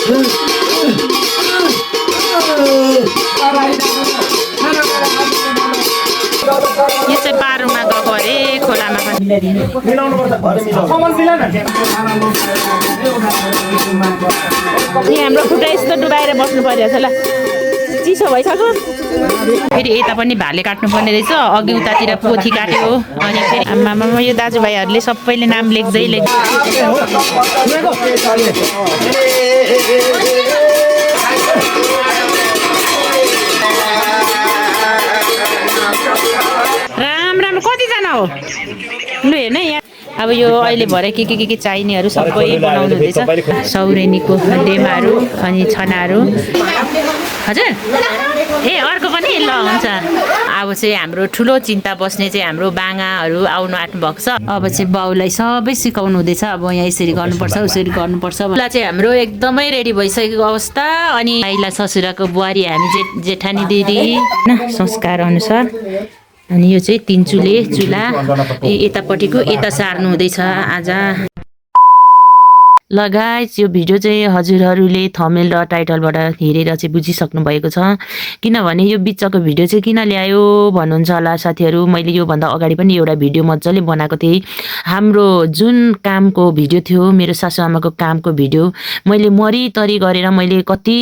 यो चाहिँ बारुमा गएको अरे खोलामा पनि हाम्रो खुट्टा यस्तो डुबाएर बस्नु पर्यो ल चिसो भइसक्यो फेरि यता पनि भाले काट्नुपर्ने रहेछ अघि उतातिर पोथी काट्यो अनि फेरि आमामा यो दाजुभाइहरूले सबैले नाम लेख्दै राम राम कतिजना हो लु हेर्न यहाँ अब यो अहिले भरे के चाहिनेहरू सबै बनाउनु हुँदैछ सौरेनीको डेमाहरू अनि छनाहरू हजुर ए अर्को पनि ल हुन्छ अब चाहिँ हाम्रो ठुलो चिन्ता बस्ने चाहिँ हाम्रो बाङाहरू आउनु आँट्नु भएको छ अब चाहिँ बाउलाई सबै सिकाउनु हुँदैछ अब यहाँ यसरी गर्नुपर्छ उसरी गर्नुपर्छ उसलाई चाहिँ हाम्रो एकदमै रेडी भइसकेको अवस्था अनि आइला ससुराको बुहारी हामी जेठानी दिदी होइन संस्कार अनुसार अनि यो चाहिँ 3 चुले चुला यतापट्टिको यता सार्नु हुँदैछ आज ल गाइस यो भिडियो चाहिँ हजुरहरूले थम्बनेल र टाइटलबाट हेरेर चाहिँ बुझिसक्नु भएको छ किनभने यो बिचको भिडियो चाहिँ किन ल्यायो भन्नुहुन्छ होला साथीहरू मैले योभन्दा अगाडि पनि एउटा भिडियो मजाले बनाएको थिएँ हाम्रो जुन कामको भिडियो थियो मेरो सासूआमाको कामको भिडियो मैले मरितरी गरेर मैले कति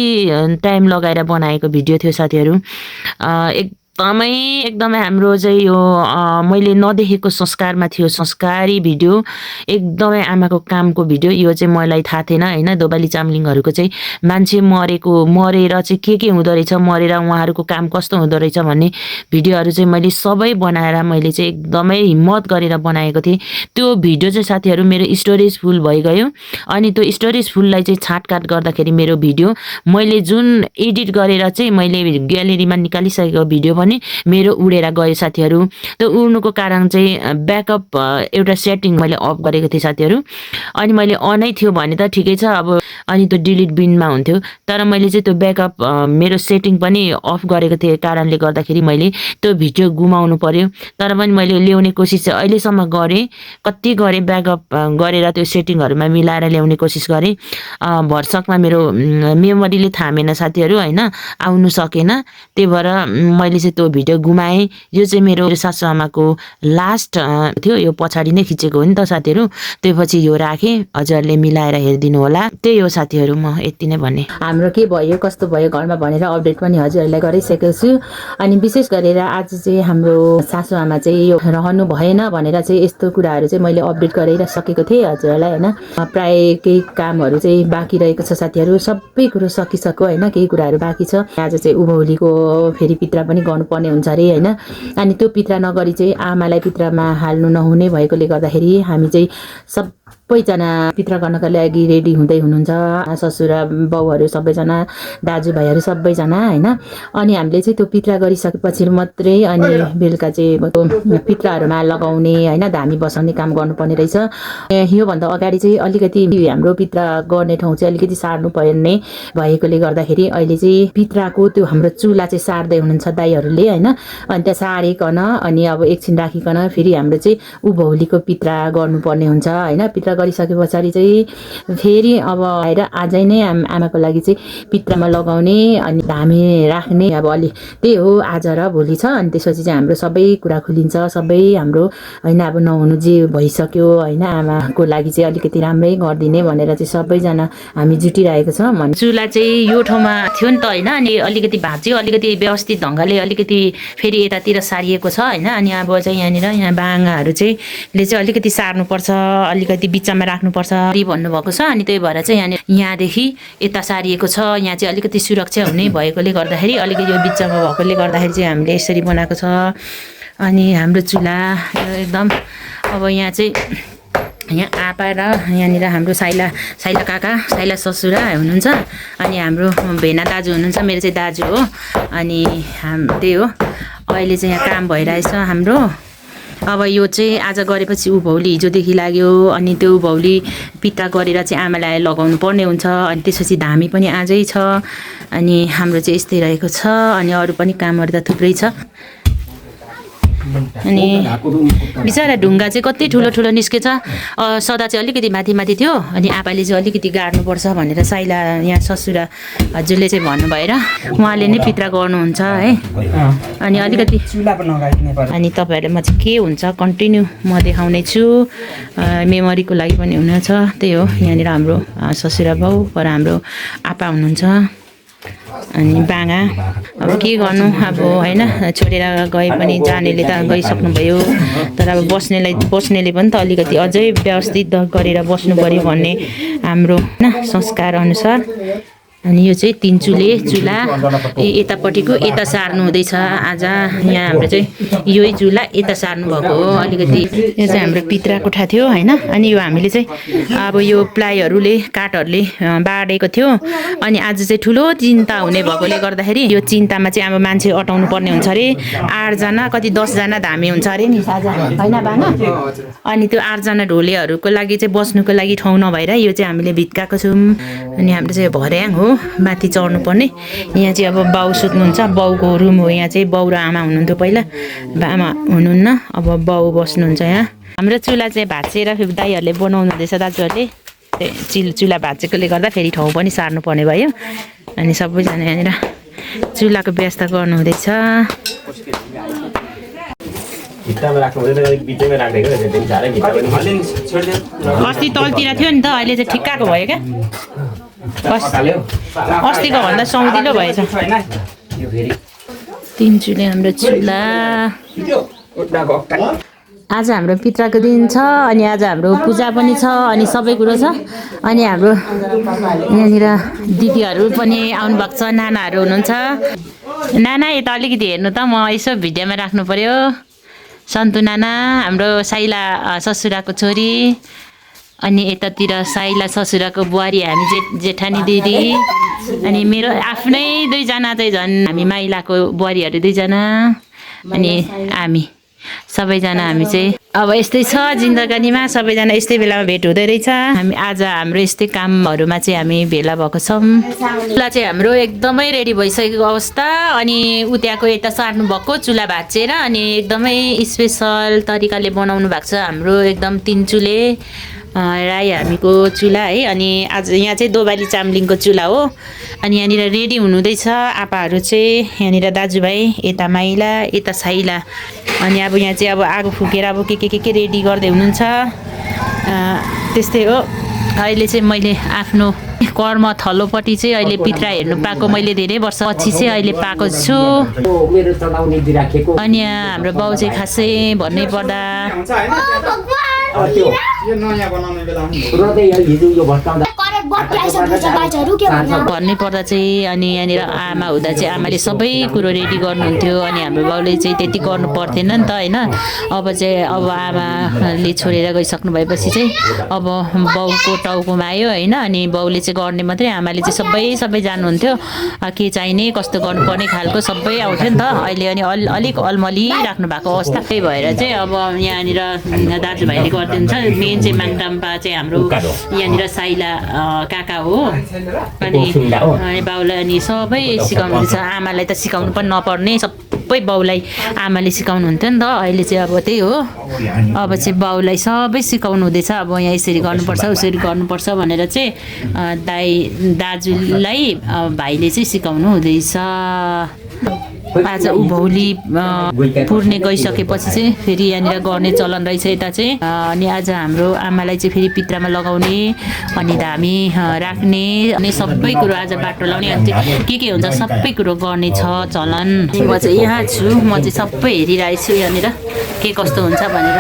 टाइम लगाएर बनाएको भिडियो थियो साथीहरू एकदमै हाम्रो चाहिँ यो मैले नदेखेको संस्कारमा थियो संस्कारी भिडियो एकदमै आमाको कामको भिडियो यो चाहिँ मलाई थाहा थिएन हैन दोबाली चामलिङहरूको चाहिँ मान्छे मरेर चाहिँ के हुँदो रहेछ मरेर उहाँहरूको काम कस्तो हुँदो रहेछ भन्ने भिडियोहरू चाहिँ मैले सबै बनाएर मैले चाहिँ एकदमै हिम्मत गरेर बनाएको थिएँ त्यो भिडियो चाहिँ साथीहरू मेरो स्टोरेज फुल भइगयो अनि त्यो स्टोरेज फुललाई चाहिँ छाटकाट गर्दाखेरि मेरो भिडियो मैले जुन एडिट गरेर चाहिँ मैले ग्यालेरीमा निकालिसकेको भिडियो पनि मेरो उडेर गयो साथीहरू त्यो उड्नुको कारण चाहिँ ब्याकअप एउटा सेटिङ मैले अफ गरेको थिएँ साथीहरू अनि मैले अनै थियो भने त ठिकै छ अब अनि त्यो डिलिट बिनमा हुन्थ्यो तर मैले चाहिँ त्यो ब्याकअप मेरो सेटिङ पनि अफ गरेको थिएँ कारणले गर्दाखेरि मैले त्यो भिडियो गुमाउनु पर्यो तर पनि मैले ल्याउने कोसिस चाहिँ अहिलेसम्म गरेँ कति गरेँ ब्याकअप गरेर त्यो सेटिङहरूमा मिलाएर ल्याउने कोसिस गरेँ भरसकमा मेरो मेमोरीले थामेन साथीहरू हैन आउनु सकेन त्यही भएर मैले चाहिँ त्यो भिडियो गुमाएँ यो चाहिँ मेरो सासूआमाको लास्ट थियो यो पछाडि नै खिचेको हो नि त साथीहरू त्यसपछि यो राखेँ हजुरले मिलाएर हेरिदिनु होला त्यही हो साथीहरू म यति नै भन्ने हाम्रो के भयो कस्तो भयो घरमा भनेर अपडेट पनि हजुरहरूलाई गरिसकेको छु अनि विशेष गरेर आज चाहिँ हाम्रो सासूआमा चाहिँ यो रहनु भएन भनेर चाहिँ यस्तो कुराहरू चाहिँ मैले अपडेट गरेर सकेको थिएँ हजुरहरूलाई हैन प्राय केही कामहरू चाहिँ बाँकी रहेको छ साथीहरू सबै कुरो सकिसक्यो हैन केही कुराहरू बाँकी छ आज चाहिँ उभौलीको फेरि पित्रा पनि गर्नुपर्ने हुन्छ अरे हैन अनि त्यो पित्रा नगरी चाहिँ आमालाई पित्रामा हाल्नु नहुने भएकोले गर्दाखेरि हामी चाहिँ सबैजना पित्रा गर्नका लागि रेडी हुँदै हुनुहुन्छ ससुरा बाउहरू सबैजना दाजुभाइहरू सबैजना हैन अनि हामीले चाहिँ त्यो पित्रा गरिसकेपछि मात्रै अनि बेलुका चाहिँ पित्राहरूमा लगाउने हैन धामी बसाउने काम गर्नुपर्ने रहेछ योभन्दा अगाडि चाहिँ अलिकति हाम्रो पित्रा गर्ने ठाउँ चाहिँ अलिकति सार्नु पर्ने भएकोले गर्दाखेरि अहिले चाहिँ पित्राको त्यो हाम्रो चुला चाहिँ सार्दै हुनुहुन्छ दाइहरूले हैन अनि त्यहाँ सारिकन अनि अब एकछिन राखिकन फेरि हाम्रो चाहिँ उभौलीको पित्रा गर्नुपर्ने हुन्छ हैन पित्रा गरिसके पछाडि चाहिँ फेरि अब आएर आजै नै आमाको लागि चाहिँ पित्रामा लगाउने अनि धामी राख्ने अब अलि त्यही हो आज र भोलि छ अनि त्यसपछि चाहिँ हाम्रो सबै कुरा खुलिन्छ सबै हाम्रो हैन अब नहुनु जे भइसक्यो हैन आमाको लागि चाहिँ अलिकति राम्रै गरिदिने भनेर चाहिँ सबैजना हामी जुटिरहेको छ भने चुला चाहिँ यो ठाउँमा थियो नि त हैन अनि अलिकति भात चाहिँ अलिकति व्यवस्थित ढङ्गले अलिकति फेरि यतातिर सारिएको छ हैन अनि अब चाहिँ यहाँ बाङाहरू चाहिँ ले चाहिँ अलिकति सार्नुपर्छ अलिकति बिचमा राख्नुपर्छ भन्नुभएको छ अनि त्यही भएर चाहिँ यहाँदेखि यता सारिएको छ यहाँ चाहिँ अलिकति सुरक्षा हुने भएकोले गर्दाखेरि अलिकति यो बिचमा भएकोले गर्दाखेरि चाहिँ हामीले यसरी बनाएको छ अनि हाम्रो चुला एकदम अब यहाँ चाहिँ यहाँ आपा र यहाँनिर हाम्रो साइला काका साइला ससुरा हुनुहुन्छ अनि हाम्रो भेना दाजु हुनुहुन्छ मेरो चाहिँ दाजु हो अनि त्यही हो अहिले चाहिँ यहाँ काम भइरहेछ हाम्रो अब यो चाहिँ आज गरेपछि उभौली हिजोदेखि लाग्यो अनि त्यो उभौली पित्रा गरेर चाहिँ आमालाई लगाउनु पर्ने हुन्छ अनि त्यसपछि धामी पनि आजै छ अनि हाम्रो चाहिँ यस्तै रहेको छ अनि अरू पनि कामहरू त थुप्रै छ अनि बिचरा ढुङ्गा चाहिँ कति ठुलो ठुलो निस्केछ। सदा चाहिँ अलिकति माथि माथि थियो, अनि आपाले चाहिँ अलिकति गाड्नुपर्छ भनेर साइला यहाँ ससुरा हजुरले चाहिँ भन्नुभएर उहाँले नै पित्रा गर्नुहुन्छ है। अनि अलिकति अनि तपाईँहरूलाई म चाहिँ के हुन्छ कन्टिन्यू म देखाउने छु, मेमोरीको लागि पनि हुनेछ। त्यही हो, यहाँनिर हाम्रो ससुरा बाउ पर हाम्रो आपा हुनुहुन्छ। अनि बाँगा अब के गर्नु, अब होइन छोडेर गए पनि जानेले त गइसक्नुभयो, तर अब बस्नेले पनि त अलिकति अझै व्यवस्थित गरेर बस्नु पऱ्यो भन्ने हाम्रो होइन संस्कार अनुसार। अनि यो चाहिँ 3 चुले चुला यतापट्टिको यता सार्नु हुँदैछ आज। यहाँ हाम्रो चाहिँ यही चुला यता सार्नु भएको हो अलिकति। यो चाहिँ हाम्रो पित्रा कोठा थियो होइन। अनि यो हामीले चाहिँ अब यो प्लाईहरूले काठहरूले बाँडेको थियो। अनि आज चाहिँ ठुलो चिन्ता हुने भएकोले गर्दाखेरि यो चिन्तामा चाहिँ अब मान्छे अटाउनु पर्ने हुन्छ अरे। 8 जना कति 10 जना धामी हुन्छ अरे नि आज होइन बाना। अनि त्यो 8 जना ढोलेहरूको लागि चाहिँ बस्नुको लागि ठाउँ नभएर यो चाहिँ हामीले भित्काएको छौँ। अनि हाम्रो चाहिँ भर्याङ हो, माथि चढ्नु पर्ने। यहाँ चाहिँ अब बाउ सुत्नुहुन्छ, बाउको रुम हो। यहाँ चाहिँ बाउ र आमा हुनुहुन्थ्यो पहिला, आमा हुनुहुन्न, अब बाउ बस्नुहुन्छ यहाँ। हाम्रो चुला चाहिँ भाँचेर दाइहरूले बनाउनु हुँदैछ दाजुहरूले। चुला भाँचेकोले गर्दा फेरि ठाउँ पनि सार्नु पर्ने भयो। अनि सबैजना यहाँनिर चुलाको व्यवस्था गर्नु हुँदैछ। अस्ति तलतिर थियो नि त, अहिले चाहिँ ठिक्काको भयो क्या। अस्तिको भन्दा सौदिलो भएछ। 3 चुले हाम्रो चुला। आज हाम्रो पित्राको दिन छ, अनि आज हाम्रो पूजा पनि छ, अनि सबै कुरो छ। अनि हाम्रो यहाँनिर दिदीहरू पनि आउनुभएको छ, नानाहरू हुनुहुन्छ। नाना यता अलिकति हेर्नु त, म यसो भिडियोमा राख्नु पर्यो। सन्तु नाना हाम्रो साइला ससुराको छोरी, अनि यतातिर साइला ससुराको बुहारी हामी जेठानी दिदी, अनि मेरो आफ्नै 2 जना चाहिँ झन् हामी माइलाको बुहारीहरू 2 जना, अनि हामी सबैजना हामी चाहिँ अब यस्तै छ जिन्दगानीमा। सबैजना यस्तै बेलामा भेट हुँदै रहेछ। हामी आज हाम्रो यस्तै कामहरूमा चाहिँ हामी भेला भएको छौँ। चुला चाहिँ हाम्रो एकदमै रेडी भइसकेको अवस्था। अनि उत्याको यता सार्नु भएको चुला भाँचेर, अनि एकदमै स्पेसल तरिकाले बनाउनु भएको छ हाम्रो एकदम 3 चुले राई हामीको चुला है। अनि आज यहाँ चाहिँ दोबाली चामलिङको चुला हो। अनि यहाँनिर रेडी हुनुहुँदैछ आपाहरू चाहिँ, यहाँनिर दाजुभाइ, यता माइला, यता साइला। अनि अब यहाँ चाहिँ अब आगो फुकेर अब के रेडी गर्दै हुनुहुन्छ। त्यस्तै हो। अहिले चाहिँ मैले आफ्नो कर्म थलोपट्टि चाहिँ अहिले पित्रा हेर्नु पाएको मैले धेरै वर्ष पछि चाहिँ अहिले पाएको छु। अनि यहाँ हाम्रो बाउ चाहिँ खासै भन्नै पर्दा भन्नै पर्दा चाहिँ अनि यहाँनिर आमा हुँदा चाहिँ आमाले सबै कुरो रेडी गर्नुहुन्थ्यो। अनि हाम्रो बाउले चाहिँ त्यति गर्नु पर्दैन नि त होइन। अब चाहिँ अब आमाले छोडेर गइसक्नु भएपछि चाहिँ अब बाउको टाउकोमा आयो होइन। अनि बाउले चाहिँ गर्ने मात्रै, आमाले चाहिँ सबै जान्नुहुन्थ्यो। के चाहिने कस्तो गर्नुपर्ने खालको सबै आउँथ्यो नि त। अहिले अनि अलिक अलमली राख्नु भएको अवस्था। त्यही भएर चाहिँ अब यहाँनिर दाजुभाइले गरिदिनुहुन्छ। मेन चाहिँ माङटाम्पा चाहिँ हाम्रो यहाँनिर साइला काका हो। अनि बाउलाई अनि सबै सिकाउनुहुन्छ। आमालाई त सिकाउनु पनि नपर्ने, सबै बाउलाई आमाले सिकाउनुहुन्थ्यो नि त। अहिले चाहिँ अब त्यही हो, अब चाहिँ बाउलाई सबै सिकाउनु हुँदैछ। अब यहाँ यसरी गर्नुपर्छ उसरी गर्नुपर्छ भनेर चाहिँ दाजुलाई भाइले चाहिँ सिकाउनु हुँदैछ। आज उभौली पुर्ने गइसकेपछि चाहिँ फेरि यहाँनिर गर्ने चलन रहेछ यता चाहिँ। अनि आज हाम्रो आमालाई चाहिँ फेरि पित्रामा लगाउने, अनि धामी राख्ने, अनि सबै कुरो आज बाटो लाउने, अनि के हुन्छ सबै कुरो गर्ने छ चलन। म चाहिँ यहाँ छु, म चाहिँ सबै हेरिरहेको छु यहाँनिर के कस्तो हुन्छ भनेर।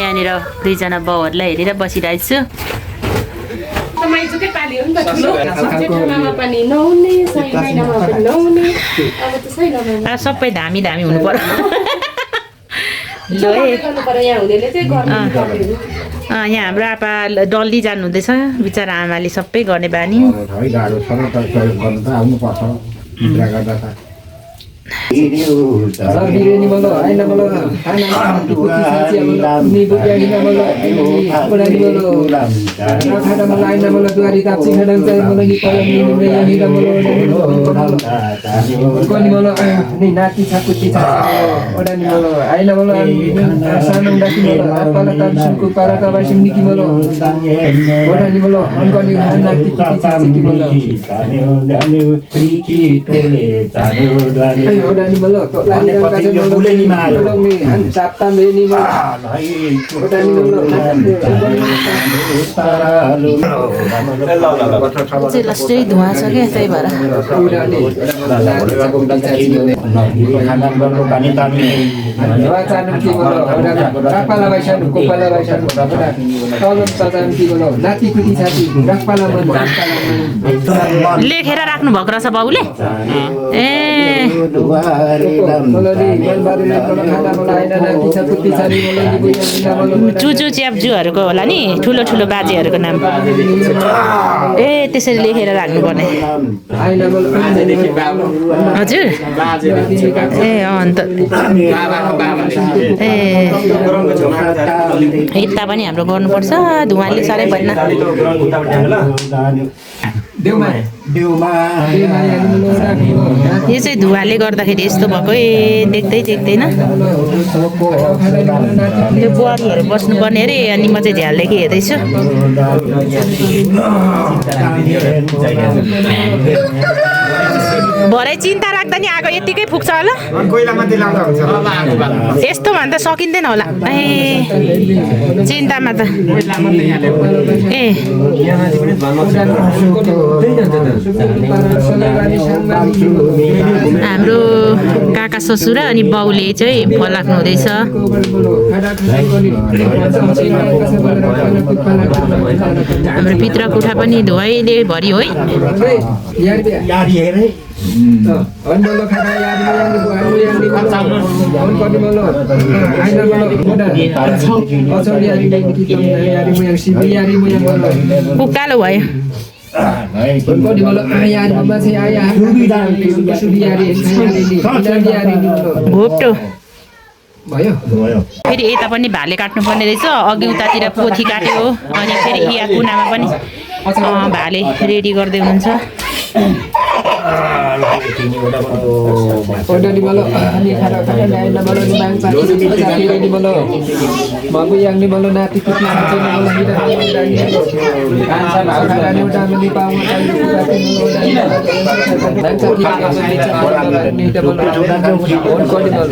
यहाँनिर 2 जना बाउहरूलाई हेरेर बसिरहेको छु। सबै धामी हुनु पर्यो। यहाँ हाम्रो आपा डल्ली जानु हुँदैछ, बिचरा आमाले सबै गर्ने बानी। Birini malo, aina malo, aina putih saji malo, ni bukan ini malo, orang malo, ada malo, aina malo tu hari tak sih kadang saya malo ni kalau ni yang ini malo, kau ni malo, ni nanti sakuti saji, orang ni malo, aina malo, sanang dah ni malo, apa lah tak suku para kawan sini ki malo, orang ni malo, kau ni nanti putih saji ki malo. Ayo udah ni malo, kok lari yang kasih malo ni malo ni, Sabtan ni malo. Udah ni malo. चाहिँ लास्टै धुवा छ क्या त्यही भएर Udah ni. Wacana ki malo, udah kepala baisan, kepala baisan, tolong sajan ki malo, nanti putih saji, kepala mana. लेखेर राख्नु भएको रहेछ बाउले ए Malo ni, baru ni kalau खाना malo aina nanti putih saji malo ni bukan malo. चुचु च्याप्जुहरूको होला नि ठुलो ठुलो बाजेहरूको नाम ए त्यसरी लेखेर राख्नुपर्ने Aina malo. हजुर ए अन्त ए यता पनि हाम्रो गर्नुपर्छ धुवाले साह्रै भएन Deuma. यो चाहिँ धुवाले गर्दाखेरि यस्तो भएको देख्दै देख्दैन यो बुहारीहरू बस्नुपर्ने अरे अनि म चाहिँ झ्यालदेखि हेर्दैछु भरे चिन्ता राख्दा नि आगो यतिकै पुग्छ होला यस्तो भन्दा सकिँदैन होला ए चिन्तामा त ए हाम्रो काका ससुर अनि बाउले चाहिँ फलाक्नु हुँदैछ हाम्रो पित्र कोठा पनि धुवाइले भरियो है Malo kada yari yang di malo, on di malo, aina malo, muda, asal yari yang kita yari mu yang sibi yari mu yang malo. उकालो भयो On di malo, yari mama saya ayah, subi yari ni malo. घोप्टो Bayo. फेरि यता पनि भाले काट्नुपर्ने रहेछ अघि उतातिर पोथी काट्यो अनि फेरि यहाँ कुनामा पनि भाले रेडी गर्दै हुनुहुन्छ Udah di malo, ini kada lain na malo di bangsa di malo. Mabu yang di malo nanti putih saja di malo kita bangsa kada ni udah menipau kan bangsa kita ni di malo.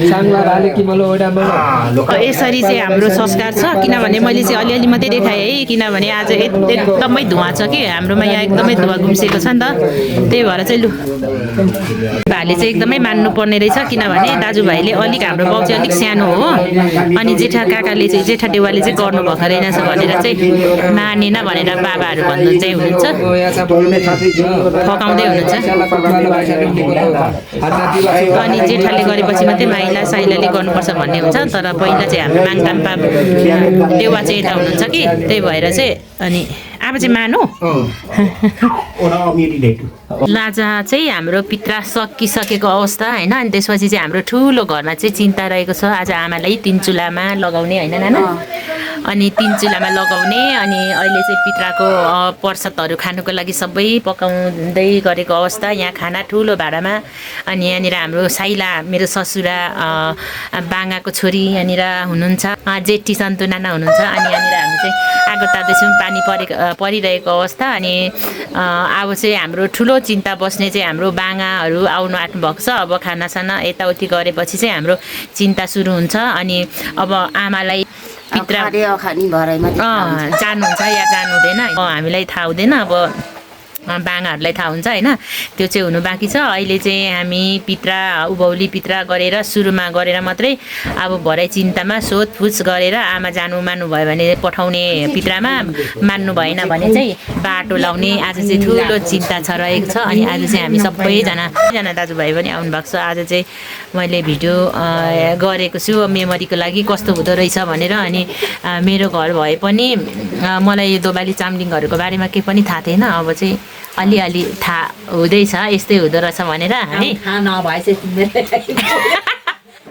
Sangla balik di malo udah malo. यसरी चाहिँ हाम्रो संस्कार छ किनभने मैले चाहिँ अलिअलि मात्रै देखाएँ है किनभने आज एकदमै धुवा छ कि हाम्रोमा यहाँ एकदमै धुवा घुम्सेको छ नि त त्यही भएर चाहिँ लु भाले चाहिँ एकदमै मान्नुपर्ने रहेछ किनभने दाजुभाइले अलिक हाम्रो बाउ चाहिँ अलिक सानो हो अनि जेठा काकाले चाहिँ जेठा देउवाले चाहिँ गर्नुभएको रहेनछ भनेर चाहिँ मानेन भनेर बाबाहरू भन्नु चाहिँ हुनुहुन्छ फकाउँदै हुनुहुन्छ अनि जेठाले गरेपछि मात्रै माइला साइलाले गर्नुपर्छ भन्ने हुन्छ तर पहिला चाहिँ हाम्रो माङताम्पा देउवा चाहिँ यता हुनुहुन्छ कि त्यही भएर चाहिँ अनि अब चाहिँ मानु लाजा चाहिँ हाम्रो पित्रा सकिसकेको अवस्था होइन अनि त्यसपछि चाहिँ हाम्रो ठुलो घरमा चाहिँ चिन्ता रहेको छ आज आमालाई 3 चुलामा लगाउने होइन नाना अनि 3 चुलामा लगाउने अनि अहिले चाहिँ पित्राको प्रसादहरू खानुको लागि सबै पकाउँदै गरेको अवस्था यहाँ खाना ठुलो भाँडामा अनि यहाँनिर हाम्रो साइला मेरो ससुरा बाङ्गाको छोरी यहाँनिर हुनुहुन्छ जेठी सन्तु नाना हुनुहुन्छ अनि यहाँनिर हामी चाहिँ आगो तार्दैछौँ पानी परिरहेको अवस्था अनि अब चाहिँ हाम्रो ठुलो चिन्ता बस्ने चाहिँ हाम्रो बाङ्गाहरू आउनु आँट्नु भएको छ अब खानासाना यताउति गरेपछि चाहिँ हाम्रो चिन्ता सुरु हुन्छ अनि अब आमालाई पित्रा जानुहुन्छ या जानु हुँदैन हामीलाई थाहा हुँदैन अब बाङ्गाहरूलाई थाहा हुन्छ होइन त्यो चाहिँ हुनु बाँकी छ अहिले चाहिँ हामी पित्रा उभौली पित्रा गरेर सुरुमा गरेर मात्रै अब भरे चिन्तामा सोधपुछ गरेर आमा जानु मान्नु भयो भने पठाउने पित्रामा मान्नु भएन भने चाहिँ बाटो लाउने आज चाहिँ ठुलो चिन्ता छ रहेको छ अनि आज चाहिँ हामी सबैजना दाजुभाइ पनि आउनु भएको छ आज चाहिँ मैले भिडियो गरेको छु मेमोरीको लागि कस्तो हुँदो रहेछ भनेर अनि मेरो घर भए पनि मलाई यो दोबाली चामलिङहरूको बारेमा केही पनि थाहा थिएन अब चाहिँ अलिअलि थाहा हुँदैछ यस्तै हुँदो रहेछ भनेर हामी थाहा नभएछ तिमीले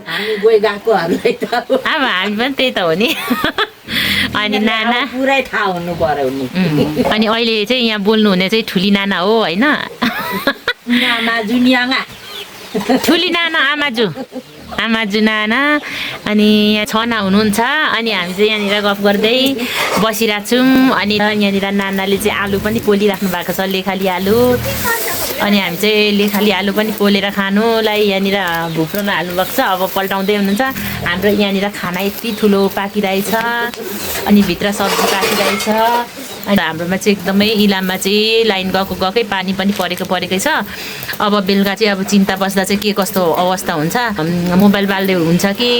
हामी गइ गएकोहरूलाई त अब हामी पनि त्यही त हो नि अनि नाना पुरै थाहा हुनु पर्यो नि अनि अहिले चाहिँ यहाँ बोल्नु हुने चाहिँ ठुली नाना हो होइन नाना जुनियाङा ठुली नाना आमाजु नाना अनि यहाँ छना हुनुहुन्छ अनि हामी चाहिँ यहाँनिर गफ गर्दै बसिरहेको छौँ अनि यहाँनिर नानाले चाहिँ आलु पनि पोलिराख्नु भएको छ लेखाली आलु अनि हामी चाहिँ लेखाली आलु पनि पोलेर खानुलाई यहाँनिर भुप्रोमा हाल्नुभएको छ अब पल्टाउँदै हुनुहुन्छ हाम्रो यहाँनिर खाना यति ठुलो पाकिरहेछ अनि भित्र सब्जी पाकिरहेछ अनि हाम्रोमा चाहिँ एकदमै इलाममा चाहिँ लाइन गएकै पानी पनि परेकै छ अब बेलुका चाहिँ अब चिन्ता बस्दा चाहिँ के कस्तो अवस्था हुन्छ मोबाइल बाल्दै हुन्छ कि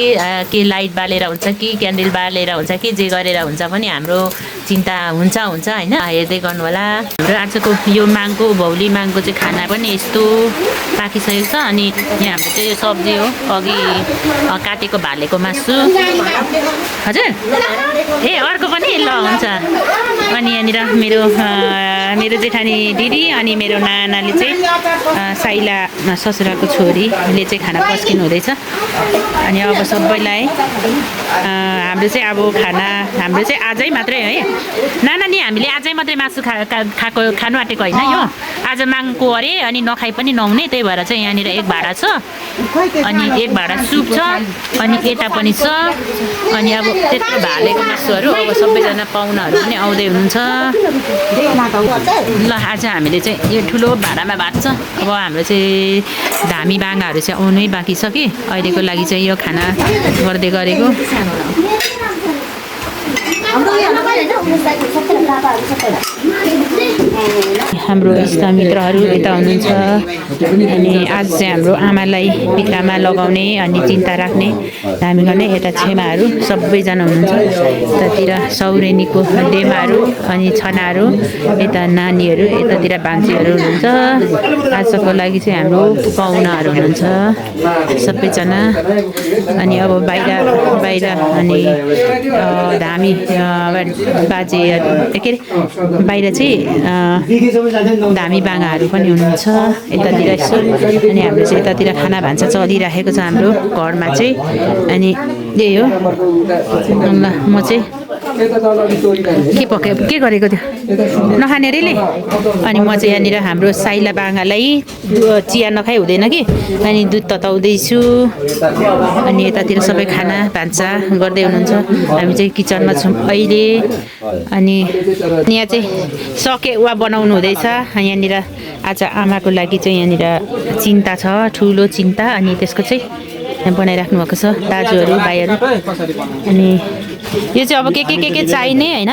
के लाइट बालेर हुन्छ कि क्यान्डल बालेर हुन्छ कि जे गरेर हुन्छ पनि हाम्रो चिन्ता हुन्छ होइन हेर्दै गर्नु होला हाम्रो आजको यो माङको भौली माङको चाहिँ खाना पनि यस्तो पाकिसकेको छ अनि यहाँ हाम्रो चाहिँ यो सब्जी हो अघि काटेको भालेको मासु हजुर ए अर्को पनि ल हुन्छ अनि यहाँनिर मेरो जेठानी दिदी अनि मेरो नानाले चाहिँ साइला ससुराको छोरीले चाहिँ खाना पस्किनु हुँदैछ अनि अब सबैलाई हाम्रो चाहिँ अब खाना हाम्रो चाहिँ आजै मात्रै है नाना नि हामीले आजै मात्रै मासु खानु आँटेको होइन यो आज मागको अरे अनि नखाइ पनि नहुने त्यही भएर चाहिँ यहाँनिर एक भाँडा छ अनि एक भाँडा सुप छ अनि यता पनि छ अनि अब त्यत्रो भालेको मासुहरू अब सबैजना पाहुनाहरू पनि आउँदै हुनुहुन्छ ल आज हामीले चाहिँ यो ठुलो भाँडामा भात छ अब हाम्रो चाहिँ धामी बाङ्गाहरू चाहिँ आउनै बाँकी छ कि अहिलेको लागि चाहिँ यो खाना गर्दै गरेको हाम्रो इष्टमित्रहरू यता हुनुहुन्छ अनि आज चाहिँ हाम्रो आमालाई भित्तामा लगाउने अनि चिन्ता राख्ने हामी गर्ने यता छेमाहरू सबैजना हुनुहुन्छ यतातिर सौरेनीको डेमाहरू अनि छनाहरू यता नानीहरू यतातिर भान्जीहरू हुनुहुन्छ आजको लागि चाहिँ हाम्रो पाहुनाहरू हुनुहुन्छ सबैजना अनि अब बाहिर अनि धामी बाजेहरू के अरे बाहिर चाहिँ धामी बाङ्गाहरू पनि हुनुहुन्छ यतातिर यसो अनि हाम्रो चाहिँ यतातिर खाना भान्सा चलिराखेको छ हाम्रो घरमा चाहिँ अनि यही हो ल म चाहिँ के गरेको थियो नखाने अरेले अनि म चाहिँ यहाँनिर हाम्रो साइला बाङ्गालाई चिया नखाइ हुँदैन कि अनि दुध तताउँदैछु अनि यतातिर सबै खाना भान्सा गर्दै हुनुहुन्छ हामी चाहिँ किचनमा छौँ अहिले अनि यहाँ चाहिँ सकेवा बनाउनु हुँदैछ यहाँनिर आज आमाको लागि चाहिँ यहाँनिर चिन्ता छ ठुलो चिन्ता अनि त्यसको चाहिँ यहाँ बनाइराख्नु भएको छ दाजुहरू भाइहरू अनि यो चाहिँ अब के चाहिने होइन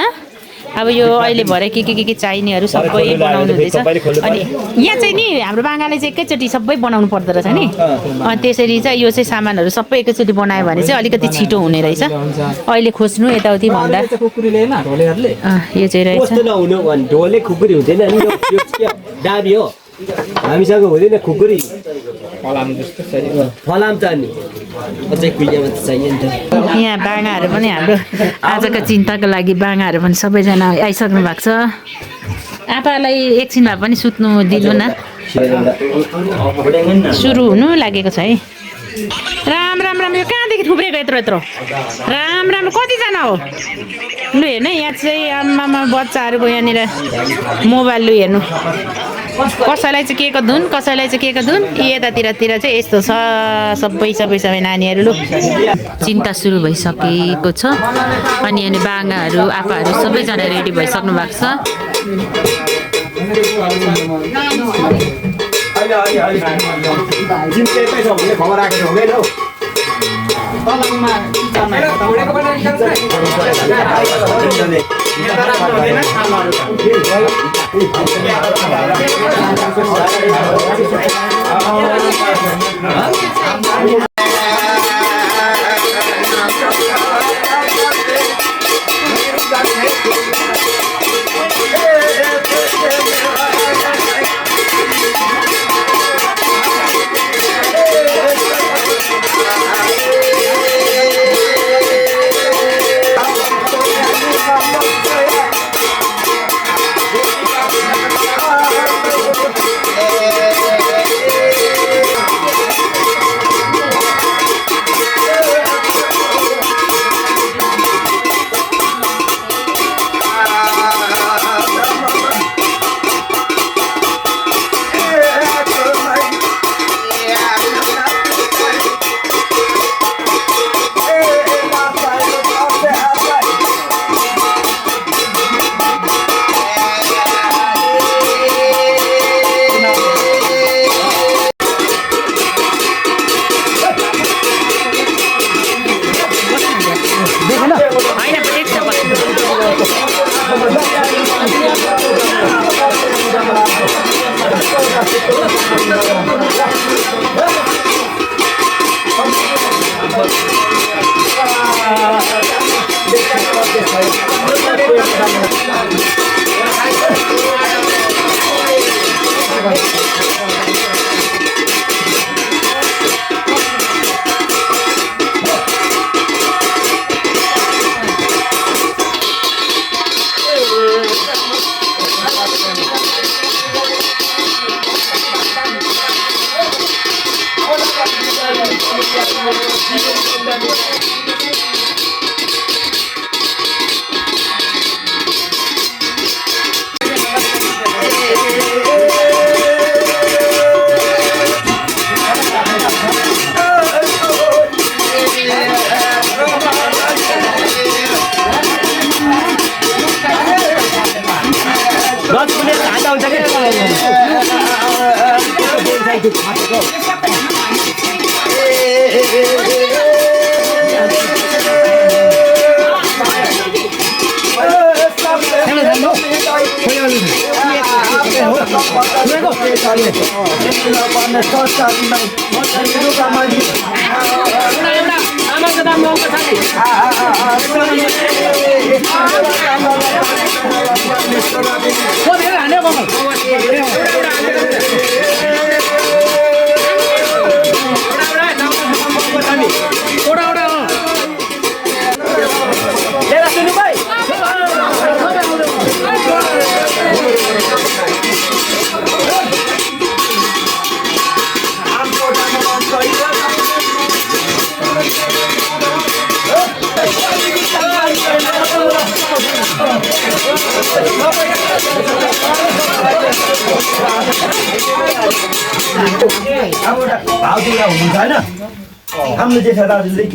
अब यो अहिले भरे के चाहिनेहरू सबै बनाउनु हुँदैछ अनि यहाँ चाहिँ नि हाम्रो बाङ्गाले चाहिँ एकैचोटि सबै बनाउनु पर्दो रहेछ नि अनि त्यसरी चाहिँ यो चाहिँ सामानहरू सबै एकैचोटि बनायो भने चाहिँ अलिकति छिटो हुने रहेछ अहिले खोज्नु यताउति भन्दा यो चाहिँ रहेछ हामीसँग हुँदैन खुकुरी फलाम त नि अझै कुइयामा त चाहियो नि त यहाँ बाङ्गाहरू पनि हाम्रो आजको चिन्ताको लागि बाङ्गाहरू पनि सबैजना आइसक्नु भएको छ आपालाई एकछिन भए पनि सुत्नु दिनु न सुरु हुनु लागेको छ है राम यो कहाँदेखि थुप्रेको यत्रो राम कतिजना हो लु हेर्नु है यहाँ चाहिँ आमामा बच्चाहरूको यहाँनिर मोबाइल लु हेर्नु कसैलाई चाहिँ के को धुन यतातिर चाहिँ यस्तो छ सबै नानीहरू लु चिन्ता सुरु भइसकेको छ अनि यहाँनिर बाङ्गाहरू आपाहरू सबैजना रेडी भइसक्नु भएको छ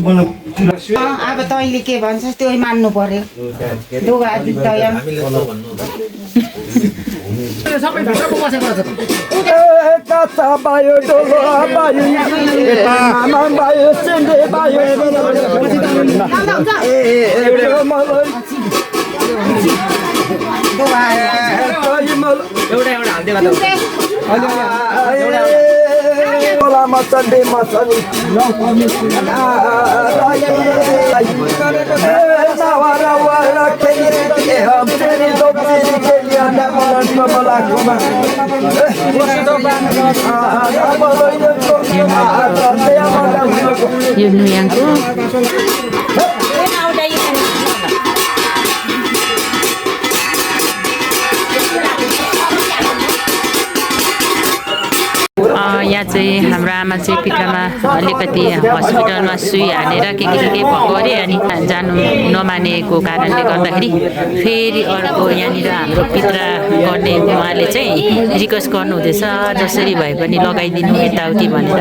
अब तैँले के भन्छस् त्यही मान्नु पर्यो दुगा तया यो नुयाङको यहाँ चाहिँ हाम्रो आमा चाहिँ पिठ्रामा अलिकति हस्पिटलमा सुई हानेर के भएको अरे अनि जानु नमानेको कारणले गर्दाखेरि फेरि अर्को यहाँनिर हाम्रो पित्रा गर्ने उहाँले चाहिँ रिक्वेस्ट गर्नुहुँदैछ जसरी भए पनि लगाइदिनु यताउति भनेर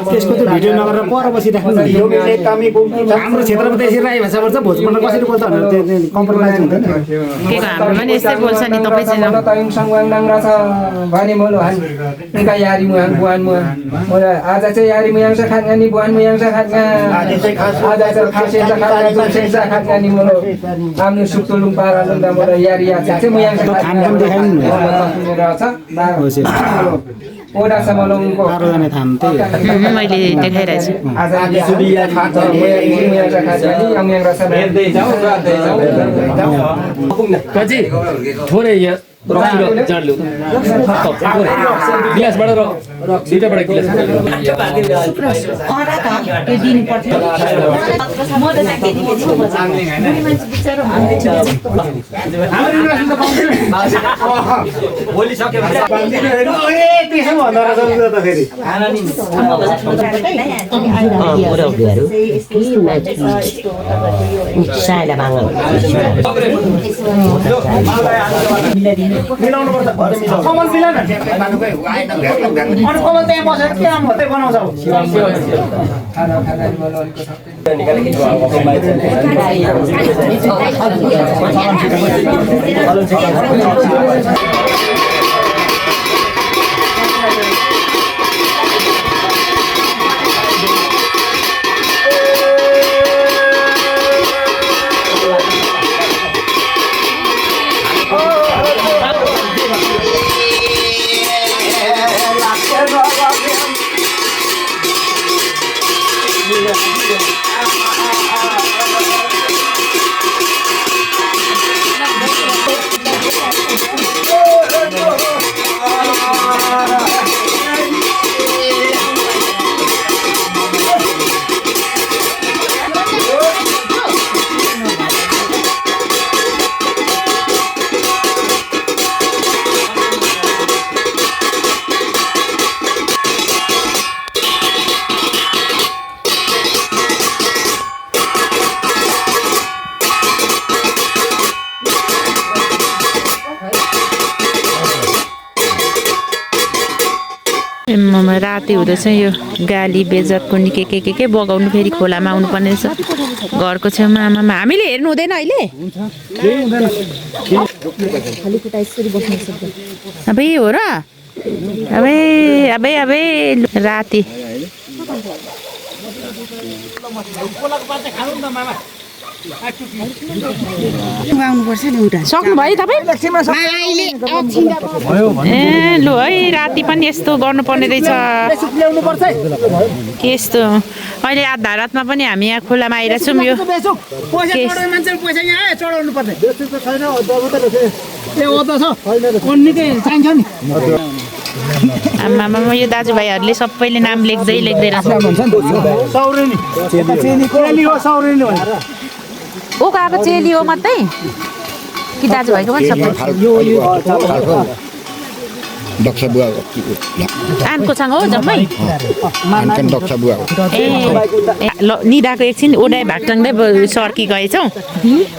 त्यसको त भिडियो नगरेर पर बसिराख्नु हाम्रो क्षेत्रमा त्यसरी राई भाषा बोल्छ भोजपुरमा कसरी बोल्छ भनेर कम्प्रोमाइज हुँदैन के हाम्रो पनि यस्तै बोल्छ नि तपाईँ चाहिँ भने मोलो हान यारी मुहान बुहान मुहा आज चाहिँ यारी मुयाङ्स खान नि बुहान मुयाङ्स खान आज चाहिँ खासे खान दुसे खान नि मोलो आम्नु सुक्तुलुङ पारा लुङ्गा मोलो यारी या चाहिँ मुयाङ्स खान पनि देखाइनु रहेछ ओडा समलङको 12 जना थाम त्यही मैले देखाइरहेको छु आज सुबिया खान मुयाङ्स खान नि अङ्ग्याङ रस हेर्दै जाऊ गर्दै जाऊ कजी थोरै यहाँ जान्लु गिलासबाट र दुईटाबाट गिलास मिलाउनु पर्छ कमल मिलाउन अनि कमल त्यहाँ बसेर के काम मात्रै बनाउँछ खाना नि मोलो राति हुँदैछ यो गाली बेजत कुन्नी के बगाउनु फेरि खोलामा आउनु पर्ने रहेछ घरको छेउमा आमामा हामीले हेर्नु हुँदैन अहिले अबे हो र अबे अबे अबे राति सक्नुभयो तपाईँ ए लु है राति पनि यस्तो गर्नुपर्ने रहेछ के यस्तो अहिले आधा रातमा पनि हामी यहाँ खोलामा आइरहेछौँ यो आमामा यो दाजुभाइहरूले सबैले नाम लेख्दै रहेछ ओको अब चेली हो मात्रै कि दाजुभाइको पनि सबै आनकोसँग हो जम्मै ए ल निदाको एकछिन ओडाइ भागटाङदै सर्की गएछौँ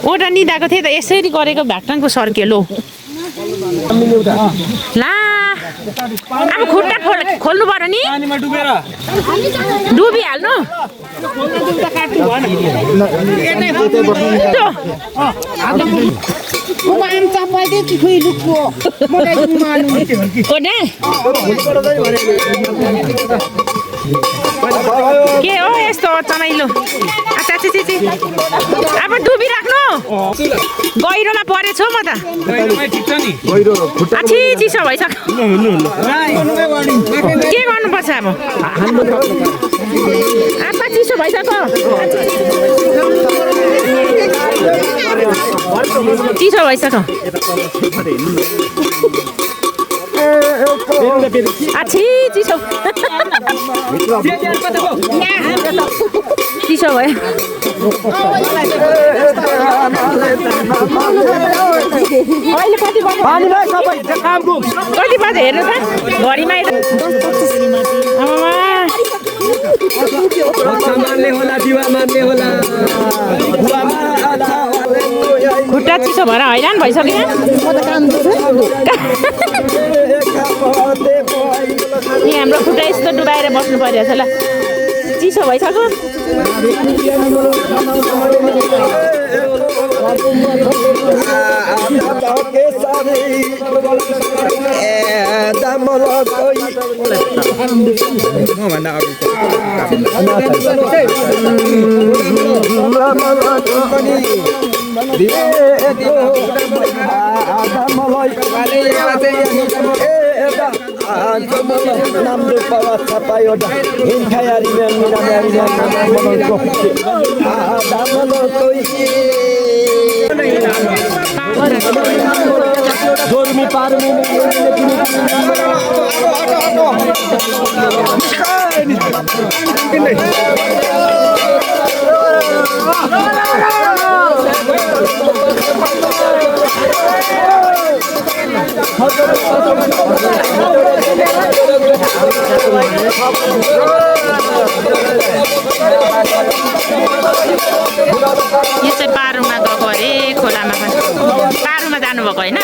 ओडा निदाको थिएँ त यसरी गरेको भागटाङको सर्क्यो लो ला अब खुट्टा खोल्नु पर्यो नि डुबिहाल्नु के हो यस्तो चमाइलो अब डुबिराख्नु गहिरोमा परेछ म त चिसो भइसक्यो के गर्नुपर्छ अब चिसो भइसक्यो चिसो भइसक्यो चिसो चिसो भयो अहिले कति बजे हेर्नु त घडीमा खुट्टा चिसो भएर हैरान भइसक्यो हाम्रो खुट्टा यस्तो डुबाएर बस्नु पर्यो ल चिसो भइसक्यो यो चाहिँ पारुमा गएको अरे खोलामा पारुमा जानुभएको होइन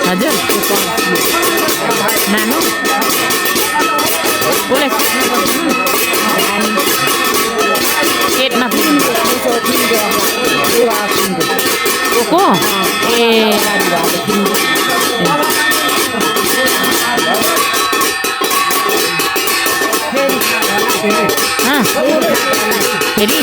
हजुर नानु कसलाई सुत्नु बस्नु पेटमा को ए फेरि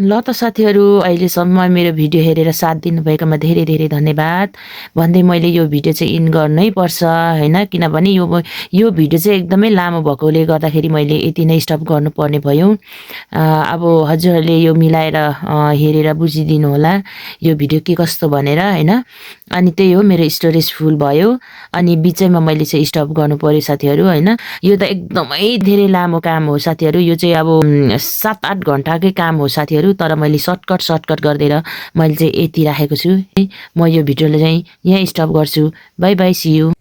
ल त साथीहरू अहिलेसम्म मेरो भिडियो हेरेर साथ दिनुभएकोमा धेरै धेरै धन्यवाद भन्दै मैले यो भिडियो चाहिँ इन गर्नै पर्छ हैन किनभने यो भिडियो चाहिँ एकदमै लामो भएकोले गर्दाखेरि मैले यति नै स्टप गर्नुपर्ने भयो अब हजुरहरूले यो मिलाएर हेरेर बुझिदिनु होला यो भिडियो के कस्तो भनेर हैन अनि त्यही हो मेरो स्टोरेज फुल भयो अनि बिचैमा मैले चाहिँ स्टप गर्नु पर्यो साथीहरू हैन यो त एकदमै धेरै लामो काम हो साथीहरू यो चाहिँ अब 7-8 घण्टाकै काम हो साथीहरू तर मैले सर्टकट गर्दै मैले चाहिँ यति राखेको छु म यो भिडियोलाई चाहिँ यहाँ स्टप गर्छु बाइ बाइ सी यू